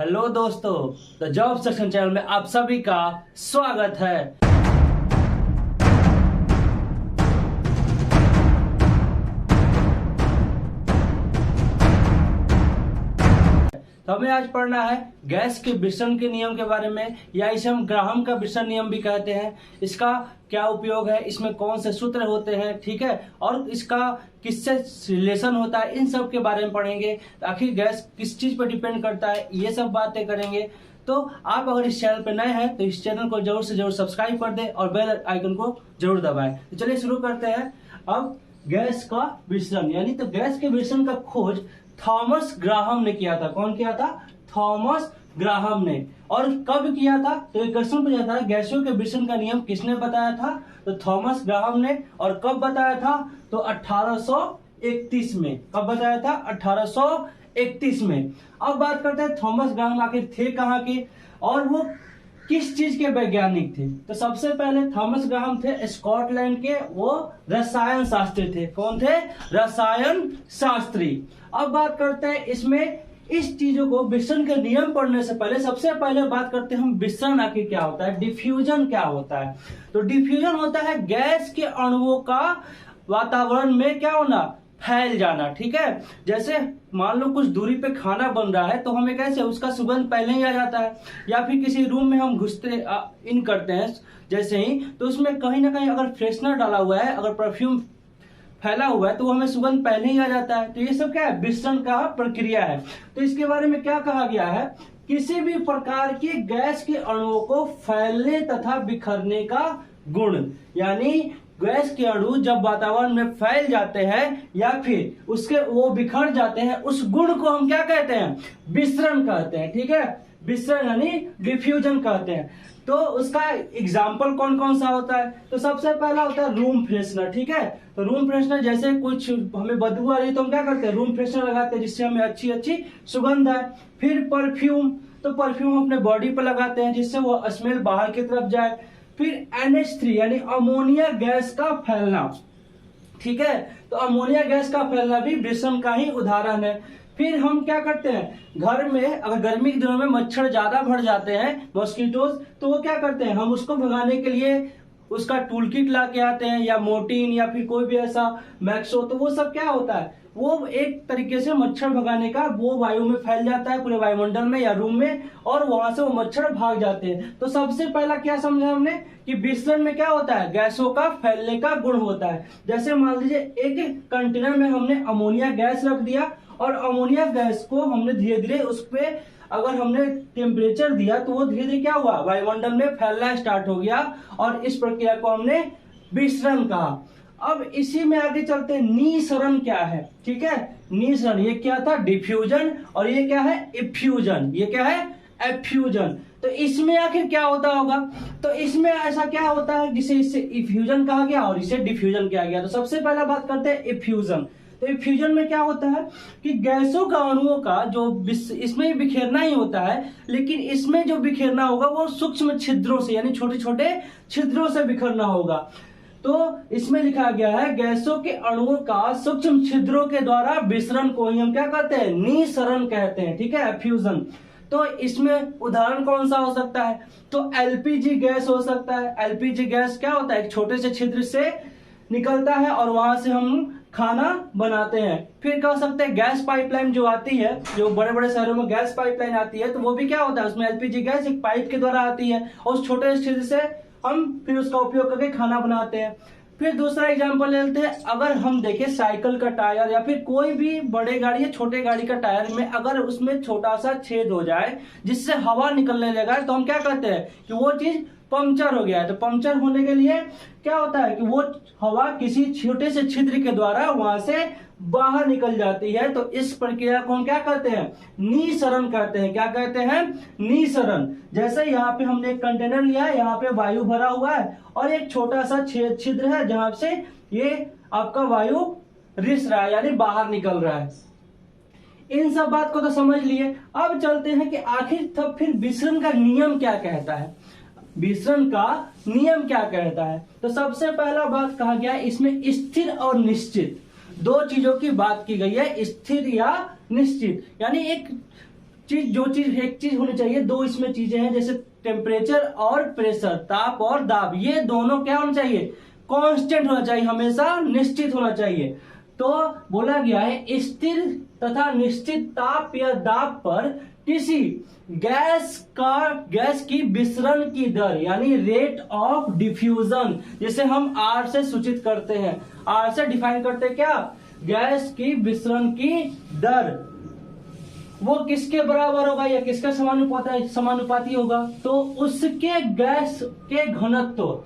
Hello दोस्तों, the job section channel में आप सभी का स्वागत है। तो हमें आज पढ़ना है गैस के विसरण के नियम के बारे में, या इसे हम ग्राहम का विसरण नियम भी कहते हैं। इसका क्या उपयोग है, इसमें कौन से सूत्र होते हैं, ठीक है, और इसका किससे रिलेशन होता है, इन सब के बारे में पढ़ेंगे। आखिर गैस किस चीज पर डिपेंड करता है, ये सब बातें करेंगे। तो आप अगर इस चैनल पर नए हैं तो इस चैनल को जरूर से जरूर सब्सक्राइब कर दें और बेल आइकन को जरूर दबाएं। तो चलिए शुरू करते हैं। अब गैस का विसरण, यानी तो गैस के विसरण का खोज थॉमस ग्राहम ने किया था। कौन किया था? थॉमस ग्राहम ने। और कब किया था? तो एक क्वेश्चन पूछा था, गैसों के विसरण का नियम किसने बताया था? तो थॉमस ग्राहम ने। और कब बताया था? तो 1831 में। कब बताया था? 1831 में। अब बात करते हैं थॉमस ग्राहम आखिर थे कहाँ के और वो किस चीज के वैज्ञानिक थे। तो सबसे पहले थॉमस ग्राहम थे स्कॉटलैंड के, वो रसायन शास्त्री थे। कौन थे? रसायन शास्त्री। अब बात करते हैं इसमें इस चीजों को विसरण के नियम पढ़ने से पहले सबसे पहले बात करते हैं हम विसरण आखिर क्या होता है, डिफ्यूजन क्या होता है। तो डिफ्यूजन होता है गैस के अणुओं का वातावरण में क्या होना, फैल जाना। ठीक है, जैसे मान लो कुछ दूरी पे खाना बन रहा है तो हमें कैसे उसका सुगंध पहले ही आ जाता है, या फिर किसी रूम में हम घुसते इन करते हैं जैसे ही, तो उसमें कहीं ना कहीं अगर फ्रेशनर डाला हुआ है, अगर परफ्यूम फैला हुआ है तो हमें सुगंध पहले ही आ जाता है। तो ये सब क्या है? विसरण का प्रक्रिया है। तो इसके बारे में क्या कहा गया है? किसी भी प्रकार के गैस के अणुओं को फैलने तथा बिखरने का गुण, यानी गैस के अणु जब वातावरण में फैल जाते हैं या फिर उसके वो बिखर जाते हैं, उस गुण को हम क्या कहते हैं? विसरण कहते हैं। ठीक है, विसरण यानी डिफ्यूजन कहते हैं। तो उसका एग्जाम्पल कौन कौन सा होता है? तो सबसे पहला होता है रूम फ्रेशनर। ठीक है, तो रूम फ्रेशनर जैसे कुछ हमें बदबू आ रही है तो हम क्या करते हैं? रूम फ्रेशनर लगाते हैं जिससे हमें अच्छी अच्छी सुगंध आए। फिर परफ्यूम, तो परफ्यूम हम अपने बॉडी पर लगाते हैं जिससे वो स्मेल बाहर की तरफ जाए। फिर NH3 यानी अमोनिया गैस का फैलना। ठीक है, तो अमोनिया गैस का फैलना भी विसरण का ही उदाहरण है। फिर हम क्या करते हैं, घर में अगर गर्मी के दिनों में मच्छर ज्यादा बढ़ जाते हैं, मॉस्किटोज, तो वो क्या करते हैं, हम उसको भगाने के लिए उसका टूल किट ला के आते हैं, या मोर्टीन या फिर कोई भी ऐसा मैक्सो। तो वो सब क्या होता है, वो एक तरीके से मच्छर भगाने का, वो वायु में फैल जाता है पूरे वायुमंडल में या रूम में, और वहां से वो मच्छर भाग जाते हैं। तो सबसे पहला क्या समझा हमने कि विसरण में क्या होता है? गैसों का फैलने का गुण होता है। जैसे मान लीजिए एक कंटेनर में हमने अमोनिया गैस रख दिया और अमोनिया गैस को हमने धीरे धीरे उस पे अगर हमने टेम्परेचर दिया तो वो धीरे धीरे क्या हुआ, वायुमंडल में फैलना स्टार्ट हो गया, और इस प्रक्रिया को हमने विसरण कहा। अब इसी में आगे चलते हैं, निसरण क्या है। ठीक है, निसरण ये क्या था? डिफ्यूजन। और ये क्या है? इफ्यूजन। ये क्या है? एफ्यूजन। तो इसमें आखिर क्या होता होगा? तो इसमें ऐसा क्या होता है जिसे इससे इफ्यूजन कहा गया और इसे डिफ्यूजन किया गया। तो सबसे पहला बात करते हैं इफ्यूजन। तो फ्यूजन में क्या होता है कि गैसों का अणुओं का जो इसमें बिखेरना ही होता है, लेकिन इसमें जो बिखेरना होगा वो सूक्ष्म छिद्रों से, यानी छोटे छोटे छिद्रों से बिखरना होगा। तो इसमें लिखा गया है गैसों के अणुओं का सूक्ष्म छिद्रों के द्वारा विसरण को ही हम क्या कहते हैं? निसरण कहते हैं। ठीक है, फ्यूजन। तो इसमें उदाहरण कौन सा हो सकता है? तो एलपीजी गैस हो सकता है। एलपीजी गैस क्या होता है? एक छोटे से छिद्र से निकलता है और वहां से हम खाना बनाते हैं। फिर क्या हो सकता है? गैस पाइपलाइन जो आती है, जो बड़े बड़े शहरों में गैस पाइपलाइन आती है, तो वो भी क्या होता है? उसमें एलपीजी गैस एक पाइप के द्वारा आती है और उस छोटे छिद्र से हम फिर उसका उपयोग करके खाना बनाते हैं। फिर दूसरा एग्जांपल ले लेते हैं, अगर हम देखें साइकिल का टायर या फिर कोई भी बड़े गाड़ी या छोटे गाड़ी का टायर में अगर उसमें छोटा सा छेद हो जाए जिससे हवा निकलने लगा है, तो हम क्या कहते हैं कि वो चीज पंक्चर हो गया है। तो पंक्चर होने के लिए क्या होता है कि वो हवा किसी छोटे से छिद्र के द्वारा वहां से बाहर निकल जाती है। तो इस प्रक्रिया को हम क्या कहते हैं? निसरण कहते हैं। क्या कहते हैं? निसरण। जैसे यहाँ पे हमने एक कंटेनर लिया है, यहाँ पे वायु भरा हुआ है और एक छोटा सा छिद्र है जहां से ये आपका वायु रिस रहा है, यानी बाहर निकल रहा है। इन सब बात को तो समझ लिए। अब चलते हैं कि आखिर तब फिर विसरण का नियम क्या कहता है। विसरण का नियम क्या कहता है? तो सबसे पहला बात कहा गया है इसमें स्थिर और निश्चित, दो चीजों की बात की गई है, स्थिर या निश्चित। यानी एक एक चीज होनी चाहिए, दो इसमें चीजें हैं, जैसे टेम्परेचर और प्रेशर, ताप और दाब, ये दोनों क्या होना चाहिए, कांस्टेंट होना चाहिए, हमेशा निश्चित होना चाहिए। तो बोला गया है स्थिर तथा निश्चित ताप या दाब पर किसी गैस की विसरण की दर यानी रेट ऑफ डिफ्यूजन, जिसे हम आर से सूचित करते हैं, आर से डिफाइन करते हैं क्या, गैस की विसरण की दर, वो किसके बराबर होगा या किसका समानुपाती होगा, तो उसके गैस के घनत्व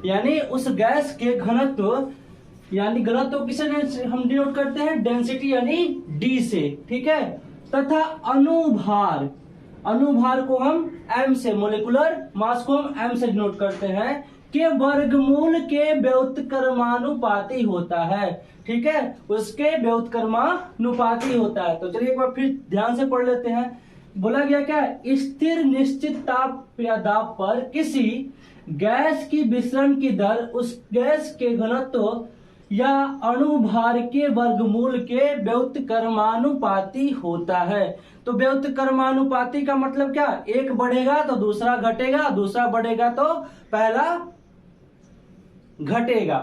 यानी उस गैस के घनत्व यानी घनत्व किसे हम डिनोट करते हैं, डेंसिटी यानी डी से, ठीक है, तथा अनुभार को हम m से, मोलिकुलर मास को हम m से डिनोट करते हैं, के वर्गमूल के व्युत्क्रमानुपाती होता है, ठीक है, उसके व्युत्क्रमानुपाती होता है। तो चलिए एक बार फिर ध्यान से पढ़ लेते हैं। बोला गया क्या, स्थिर निश्चित ताप या दाब पर किसी गैस की विसरण की दर उस गैस के घनत्व या अणुभार के वर्गमूल के व्युत्क्रमानुपाती होता है। तो व्युत्क्रमानुपाती का मतलब क्या, एक बढ़ेगा तो दूसरा घटेगा, दूसरा बढ़ेगा तो पहला घटेगा।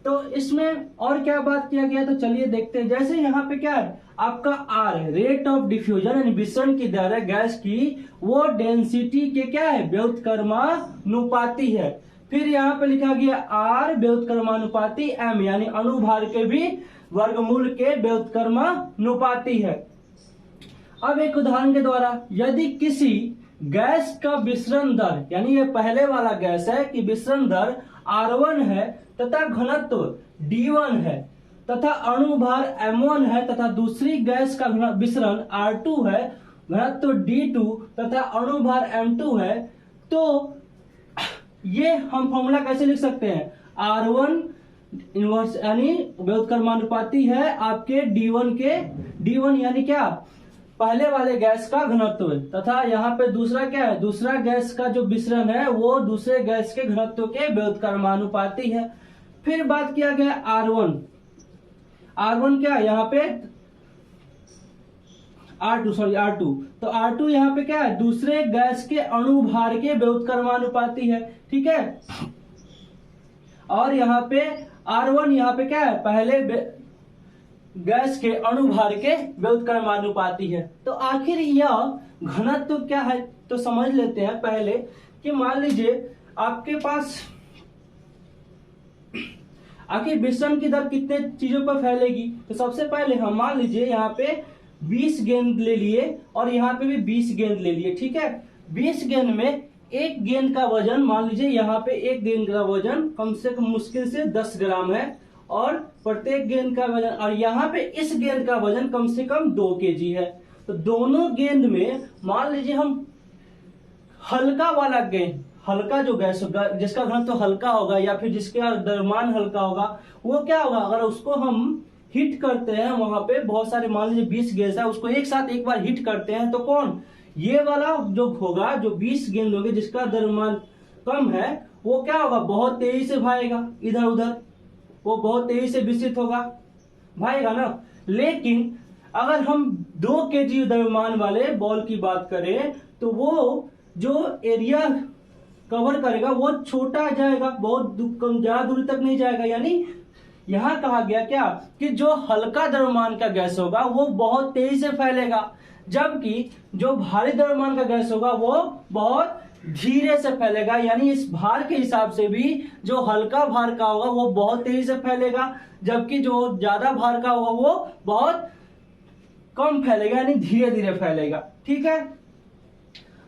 तो इसमें और क्या बात किया गया, तो चलिए देखते हैं। जैसे यहाँ पे क्या है, आपका आर रेट ऑफ डिफ्यूजन यानी विसरण की दर है गैस की, वो डेंसिटी के क्या है, व्युत्क्रमानुपाती है। फिर यहाँ पे लिखा गया आर व्युत्क्रमानुपाती एम यानी अणुभार के भी वर्गमूल के व्युत्क्रमानुपाती है। अब एक उदाहरण के द्वारा, यदि किसी गैस का विसरण दर यानी ये पहले वाला गैस है कि विसरण दर R1 है तथा घनत्व D1 है तथा अणुभार M1 है तथा दूसरी गैस का विसरण R2 है, घनत्व D2 तथा अणुभार M2 है, तो ये हम फॉर्मूला कैसे लिख सकते हैं, R1 इनवर्स यानी व्युत्क्रमानुपाती है आपके D1 के, D1 यानी क्या, पहले वाले गैस का घनत्व तथा यहाँ पे दूसरा क्या है, दूसरा गैस का जो विसरण है वो दूसरे गैस के घनत्व के व्युत्क्रमानुपाती है। फिर बात किया गया R1 क्या है, यहाँ पे R2 तो R2 यहाँ पे क्या है, दूसरे गैस के अणुभार के व्युत्क्रमानुपाती है, ठीक है। और यहाँ पे R1 यहाँ पे क्या है, पहले गैस के अणुभार के व्युत्क्रमानुपाती है। तो आखिर यह घनत्व क्या है, तो समझ लेते हैं पहले कि मान लीजिए आपके पास आखिर विसरण की दर कितने चीजों पर फैलेगी। तो सबसे पहले हम मान लीजिए यहाँ पे 20 गेंद ले लिए और यहाँ पे भी 20 गेंद ले लिए, ठीक है। 20 गेंद में एक गेंद का वजन मान लीजिए यहाँ पे एक गेंद का वजन कम से कम मुश्किल से 10 ग्राम है और प्रत्येक गेंद का वजन, और यहाँ पे इस गेंद का वजन कम से कम 2 केजी है। तो दोनों गेंद में मान लीजिए हम हल्का वाला गेंद, हल्का जो गैस होगा जिसका घनत्व तो हल्का होगा या फिर जिसका द्रव्यमान हल्का होगा, वो क्या होगा, अगर उसको हम हिट करते हैं, वहां पे बहुत सारे मान लीजिए 20 गेंद है, उसको एक साथ एक बार हिट करते हैं तो कौन, ये वाला जो होगा, जो 20 गेंद होंगे जिसका द्रव्यमान कम है, वो क्या होगा, बहुत तेजी से भागेगा इधर उधर, वो बहुत तेजी से विस्तृत होगा, भागेगा ना। लेकिन अगर हम 2 केजी द्रव्यमान वाले बॉल की बात करें तो वो जो एरिया कवर करेगा वो छोटा जाएगा, बहुत ज्यादा दूरी तक नहीं जाएगा। यानी यहाँ कहा गया क्या कि जो हल्का द्रव्यमान का गैस होगा वो बहुत तेजी से फैलेगा, जबकि जो भारी द्रव्यमान का गैस होगा वो बहुत धीरे से फैलेगा। यानी इस भार के हिसाब से भी जो हल्का भार का होगा वो बहुत तेजी से फैलेगा, जबकि जो ज्यादा भार का होगा वो बहुत कम फैलेगा, यानी धीरे धीरे फैलेगा, ठीक है।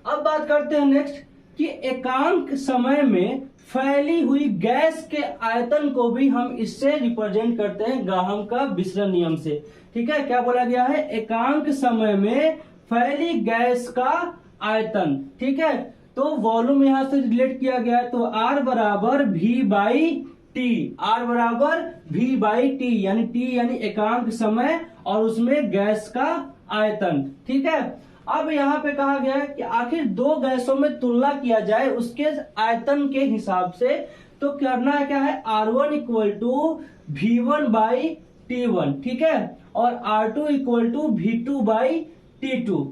अब बात करते हैं नेक्स्ट कि एकांक समय में फैली हुई गैस के आयतन को भी हम इससे रिप्रेजेंट करते हैं ग्राहम का विसरण नियम से, ठीक है। क्या बोला गया है, एकांक समय में फैली गैस का आयतन, ठीक है। तो वॉल्यूम यहां से रिलेट किया गया है, तो R बराबर V/T, R बराबर V/T यानी T यानी एकांक समय और उसमें गैस का आयतन, ठीक है। अब यहाँ पे कहा गया है कि आखिर 2 गैसों में तुलना किया जाए उसके आयतन के हिसाब से, तो करना है क्या है, R1 इक्वल टू V1/T1, ठीक है, और R2 इक्वल टू V2/T2,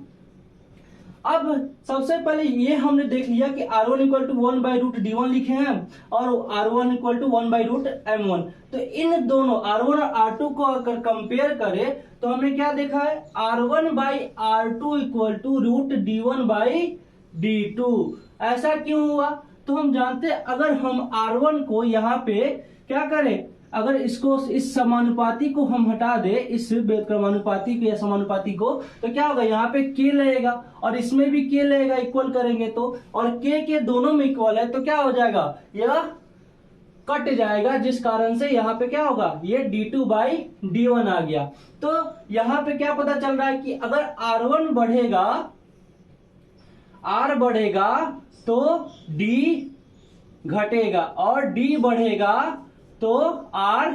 अब सबसे पहले ये हमने देख लिया कि R1 इक्वल टू 1/√D1 लिखे हैं और R1 इक्वल टू 1/√M1। तो इन दोनों R1 और R2 को अगर कंपेयर करें तो हमने क्या देखा है, R1/R2 इक्वल टू √D1/D2। ऐसा क्यों हुआ? तो हम जानते हैं अगर हम R1 को यहाँ पे क्या करें, अगर इसको इस समानुपाती को हम हटा दे, इस व्युत्क्रमानुपाती को या समानुपाती को, तो क्या होगा, यहाँ पे k लगेगा और इसमें भी k लगेगा, इक्वल करेंगे तो, और k के दोनों में इक्वल है तो क्या हो जाएगा, यह कट जाएगा, जिस कारण से यहाँ पे क्या होगा, ये D2/D1 आ गया। तो यहाँ पे क्या पता चल रहा है कि अगर R1 बढ़ेगा, R बढ़ेगा तो D घटेगा और D बढ़ेगा तो R,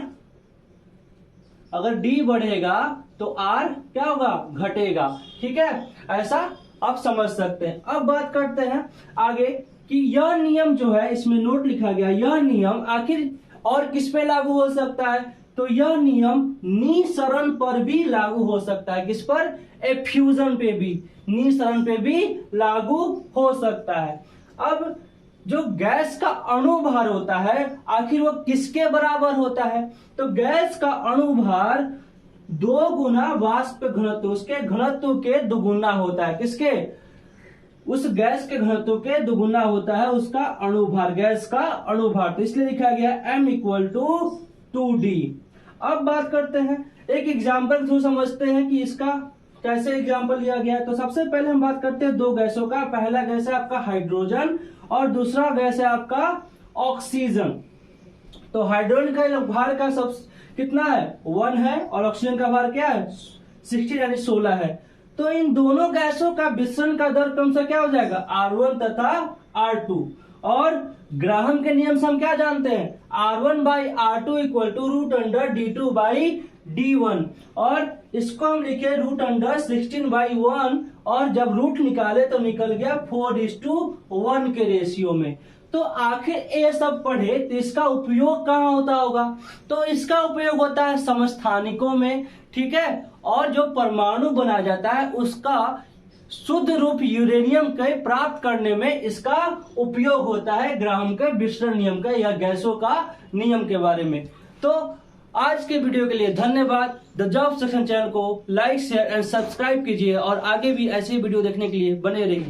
अगर D बढ़ेगा तो R क्या होगा, घटेगा। ठीक है, ऐसा आप समझ सकते हैं। अब बात करते हैं आगे कि यह नियम जो है, इसमें नोट लिखा गया, यह नियम आखिर और किस पे लागू हो सकता है, तो यह नियम निःसरण पर भी लागू हो सकता है। किस पर? एफ्यूजन पे भी, निःसरण पे भी लागू हो सकता है। अब जो गैस का अणुभार होता है आखिर वो किसके बराबर होता है, तो गैस का अणुभार 2 गुना वाष्प घनत्व, उसके घनत्व के दुगुना होता है। किसके? उस गैस के घनत्व के दुगुना होता है उसका अणुभार, गैस का अणुभार। तो इसलिए लिखा गया M इक्वल टू 2D। अब बात करते हैं, एक एग्जाम्पल थ्रू समझते हैं कि इसका कैसे एग्जाम्पल लिया गया है। तो सबसे पहले हम बात करते हैं दो गैसों का। पहला गैस है आपका हाइड्रोजन और दूसरा गैस है आपका ऑक्सीजन। तो हाइड्रोजन का भार का सब कितना है, 1 है, और ऑक्सीजन का भार क्या है, 16 यानी 16 है। तो इन दोनों गैसों का मिश्रण का दर क्रमशः क्या हो जाएगा, R1 तथा R2। और ग्राहम के नियम से हम क्या जानते हैं, R1/R2 इक्वल टू √D2/D1, और इसको हम लिखे √16/1, और जब रूट निकाले तो निकल गया 4:1 के रेशियो में। तो आखिर ये सब पढ़े तो इसका उपयोग कहाँ होता होगा, तो इसका उपयोग होता है समस्थानिकों में। ठीक है, और जो परमाणु बना जाता है उसका शुद्ध रूप यूरेनियम के प्राप्त करने में इसका उपयोग होता है, ग्राहम के विसरण नियम का या गैसों का नियम के बारे में। तो आज के वीडियो के लिए धन्यवाद। द जॉब सेक्शन चैनल को लाइक, शेयर एंड सब्सक्राइब कीजिए और आगे भी ऐसे वीडियो देखने के लिए बने रहिए।